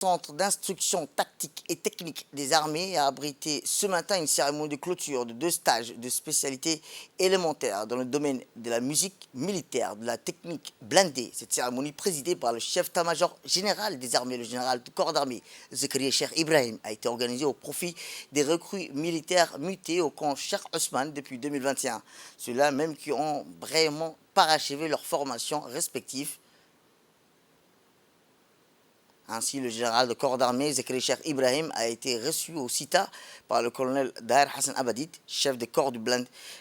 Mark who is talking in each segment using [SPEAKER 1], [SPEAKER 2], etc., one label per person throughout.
[SPEAKER 1] Centre d'instruction tactique et technique des armées a abrité ce matin une cérémonie de clôture de 2 stages de spécialité élémentaire dans le domaine de la musique militaire, de la technique blindée. Cette cérémonie, présidée par le chef d'état-major général des armées, le général du corps d'armée, Zakaria Cheikh Ibrahim, a été organisée au profit des recrues militaires mutés au camp Cheikh Ousmane depuis 2021. Ceux-là même qui ont vraiment parachevé leur formation respective. Ainsi, le général de corps d'armée, Zakaria Cheikh Ibrahim, a été reçu au CITA par le colonel Daher Hassan Abadit, chef de corps du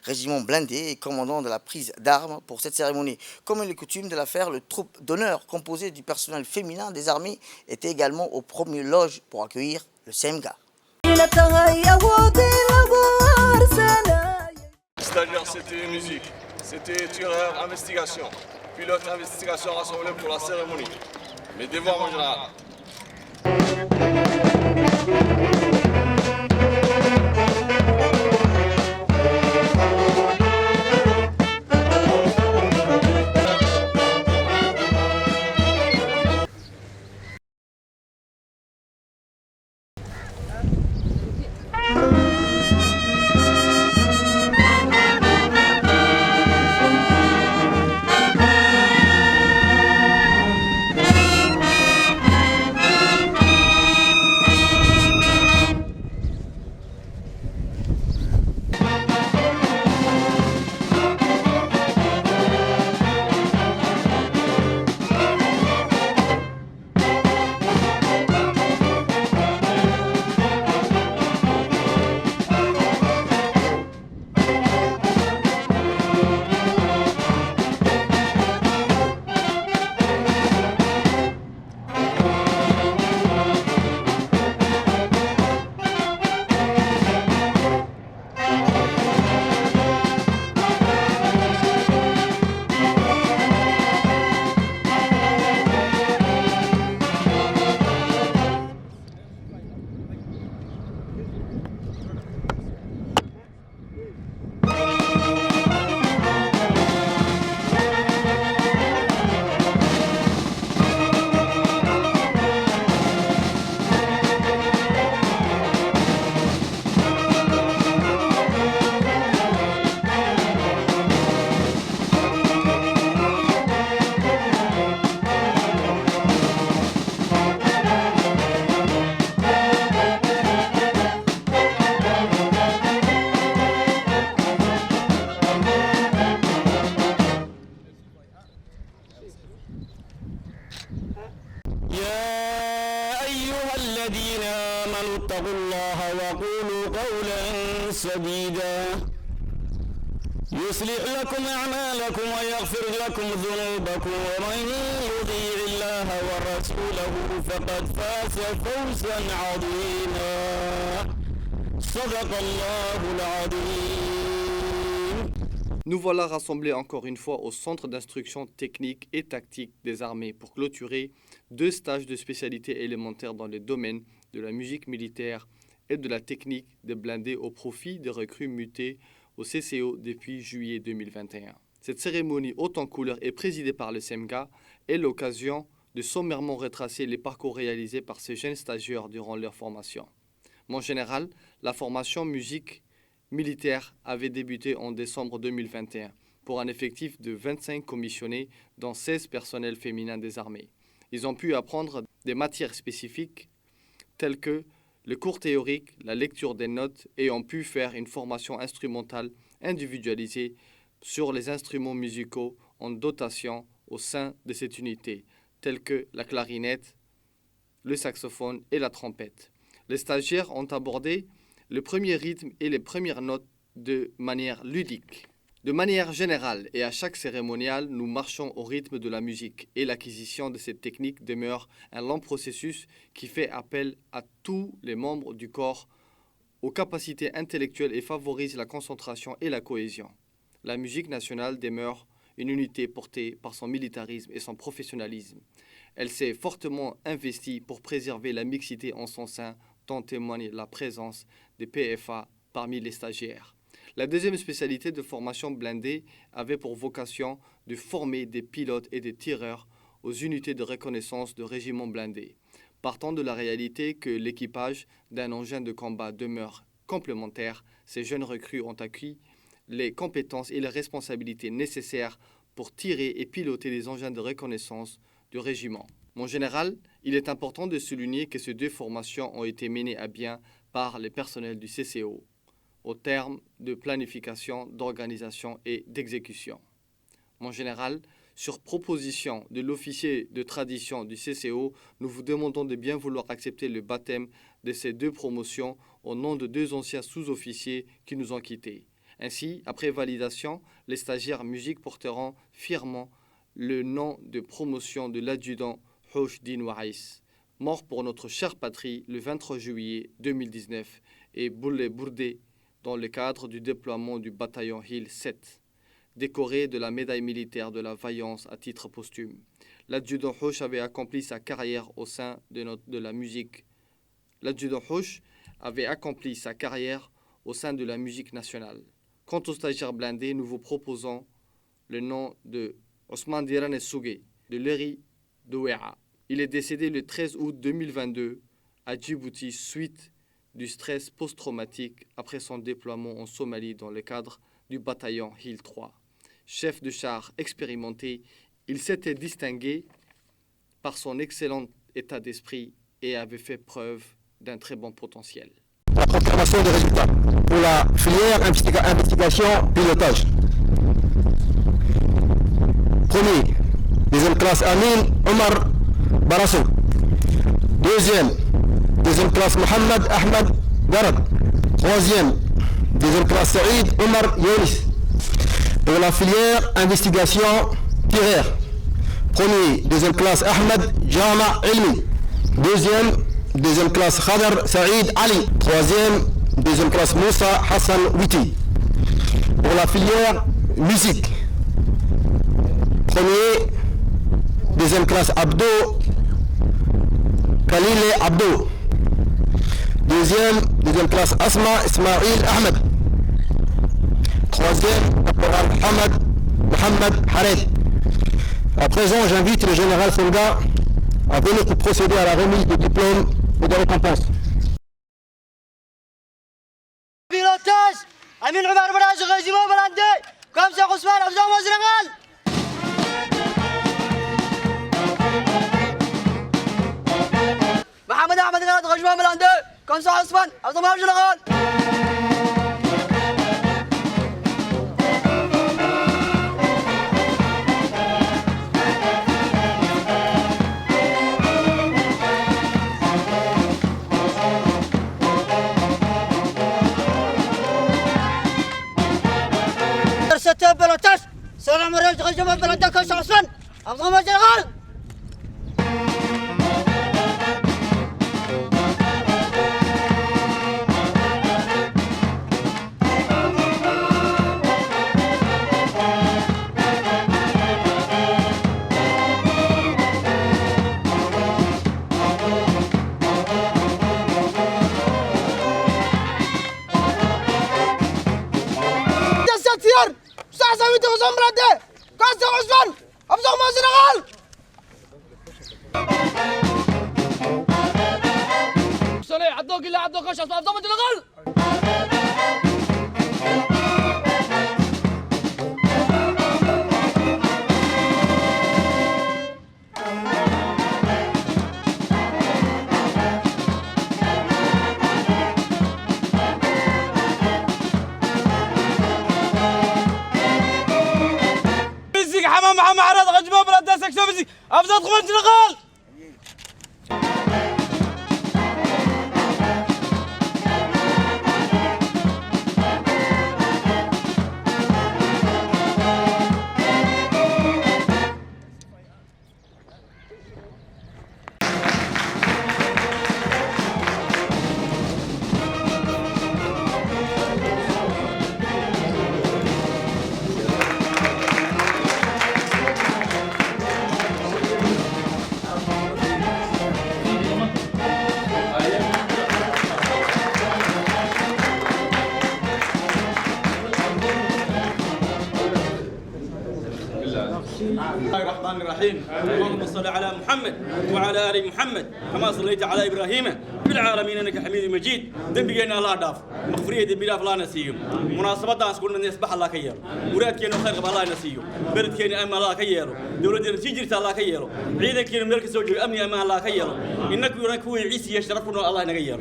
[SPEAKER 1] régiment blindé et commandant de la prise d'armes pour cette cérémonie. Comme il est coutume de la faire, le troupe d'honneur composé du personnel féminin des armées était également au premier loge pour accueillir le SEMGA.
[SPEAKER 2] C'est-à-dire c'était musique, c'était tireur investigation, pilote investigation rassemblé pour la cérémonie. Mes devoirs, mon général.
[SPEAKER 3] يا أيها الذين آمنوا اتقوا الله وقولوا قولا سديدا يصلح لكم أعمالكم ويغفر لكم ذنوبكم ومن يطيع الله ورسوله فقد فاز فوزا عظيما صدق الله العظيم.
[SPEAKER 4] Nous voilà rassemblés encore une fois au Centre d'instruction technique et tactique des armées pour clôturer 2 stages de spécialité élémentaire dans les domaines de la musique militaire et de la technique des blindés au profit des recrues mutées au CCO depuis juillet 2021. Cette cérémonie haute en couleur et présidée par le SEMGA est l'occasion de sommairement retracer les parcours réalisés par ces jeunes stagiaires durant leur formation. Mon général, la formation musique militaire avait débuté en décembre 2021 pour un effectif de 25 commissionnés dont 16 personnels féminins des armées. Ils ont pu apprendre des matières spécifiques telles que le cours théorique, la lecture des notes et ont pu faire une formation instrumentale individualisée sur les instruments musicaux en dotation au sein de cette unité, tels que la clarinette, le saxophone et la trompette. Les stagiaires ont abordé le premier rythme et les premières notes de manière ludique. De manière générale et à chaque cérémonial, nous marchons au rythme de la musique et l'acquisition de cette technique demeure un long processus qui fait appel à tous les membres du corps, aux capacités intellectuelles et favorise la concentration et la cohésion. La musique nationale demeure une unité portée par son militarisme et son professionnalisme. Elle s'est fortement investie pour préserver la mixité en son sein, dont témoigne la présence des PFA parmi les stagiaires. La deuxième spécialité de formation blindée avait pour vocation de former des pilotes et des tireurs aux unités de reconnaissance de régiments blindés. Partant de la réalité que l'équipage d'un engin de combat demeure complémentaire, ces jeunes recrues ont acquis les compétences et les responsabilités nécessaires pour tirer et piloter les engins de reconnaissance du régiment. Mon général, il est important de souligner que ces 2 formations ont été menées à bien par les personnels du CCO, au terme de planification, d'organisation et d'exécution. Mon général, sur proposition de l'officier de tradition du CCO, nous vous demandons de bien vouloir accepter le baptême de ces 2 promotions au nom de 2 anciens sous-officiers qui nous ont quittés. Ainsi, après validation, les stagiaires musique porteront fièrement le nom de promotion de l'adjudant Houch Din Waïs, mort pour notre chère patrie le 23 juillet 2019 et Boulé Bourdé dans le cadre du déploiement du bataillon Hill 7, décoré de la médaille militaire de la vaillance à titre posthume. L'adjudant Houch avait accompli sa carrière au sein de la musique. L'adjudant Houch avait accompli sa carrière au sein de la musique nationale. Quant aux stagiaires blindés, nous vous proposons le nom de Ousmane Diran Sougé, de l'Eri de Ouéa. Il est décédé le 13 août 2022 à Djibouti suite du stress post-traumatique après son déploiement en Somalie dans le cadre du bataillon Hill 3. Chef de char expérimenté, il s'était distingué par son excellent état d'esprit et avait fait preuve d'un très bon potentiel.
[SPEAKER 5] La proclamation des résultats pour la filière investigation-pilotage. Premier, deuxième classe Amin Omar Barasso. Deuxième classe Mohamed Ahmed Garab. Deuxième classe Saïd Omar Younis. Pour la filière investigation tireur. Premier, deuxième classe Ahmed Jama Ilmi. Deuxième classe Khadar Saïd Ali. Deuxième classe Moussa Hassan Witi. Pour la filière musique. Premier, deuxième classe Abdo Khalil Abdo. Deuxième classe Asma Ismail Ahmed. Troisième, caporal Mohamed Hared. À présent, j'invite le général Songa à venir pour procéder à la remise des diplômes et des récompenses.
[SPEAKER 6] Pilotage, Amin Omar Barasso, régiment Balandé, comme Cheikh Ousmane, Abdou Général. Mohamed Ahmed Garad, régiment Balandé, comme Cheikh Ousmane, Abdou Général. Pilotage, c'est la marée de régiment Balandé, comme Cheikh Ousmane, Abdou Général. محمد عرض غجبه بلاد سكشن فيزيك افضل خمس جنغال
[SPEAKER 7] الرحيم اللهم صل على محمد وعلى آل محمد كما صليت على إبراهيم في العالمين إنك حميد مجيد ذنبنا الله داف مغفرية ذنبنا فلا نسيهم مناسبة دانس كل من يسبح الله كير مراد كينو خير الله نسيهم برد كين أما الله كيرو دولة سجرت الله كيرو عيدا كين مركز زوجي أمني أما الله كيرو إنك يركوي عيسى يشرفنا الله نغير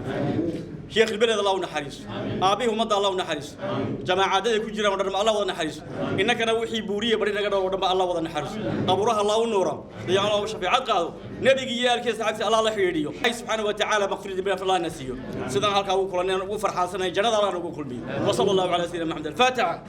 [SPEAKER 7] شيخ البلد الله ونحرس أبيه ومضى الله ونحرس جماعة ذي كجرا ودرم الله ونحرس إنك نوحي بورية برينا قدر ودرم الله ونحرس أبوره الله ونورا يا الله وشفيعات قالوا نبي جيال كيس عكس الله حيريو أي سبحانه وتعالى مغفر ذنبنا فلا نسيه سيدنا هالك أبو كلنا وفرحان سنة جنة الله نقول كل بيه وصلى الله على سيدنا محمد الفاتحة